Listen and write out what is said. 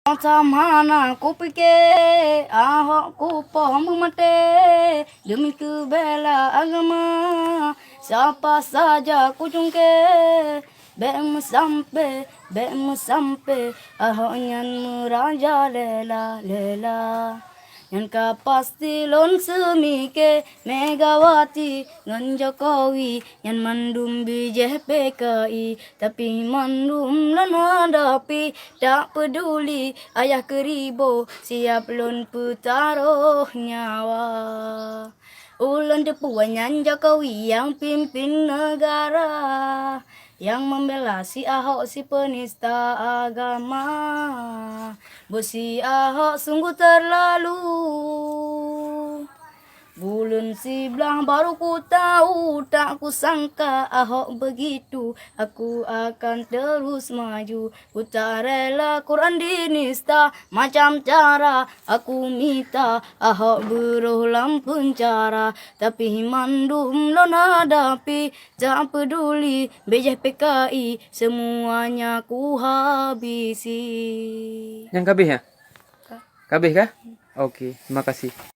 Mana ku fikir Ahok ku pohon mati demi kebela agama. Siapa saja ku jungkir Bemu sampai Ahok nyan meraja lela Yang pasti lon semike Megawati ngan Jokowi yang mandum bijih PKI tapi mandum lon hadapi tak peduli ayah keribo siap lon petaruh nyawa. Ulun depuan yang Jokowi yang pimpin negara yang membela si Ahok si penista agama. Si Ahok sungguh terlalu. Bulan sebelah baru ku tahu, tak ku sangka Ahok begitu. Aku akan terus maju, ku tak rela Quran dinista. Macam cara aku minta Ahok berulang penjara. Tapi mandum lon hadapi, tak peduli bijih PKI, semuanya ku habisi. Yang kabeh ya? Kabeh kah? Oke, terima kasih.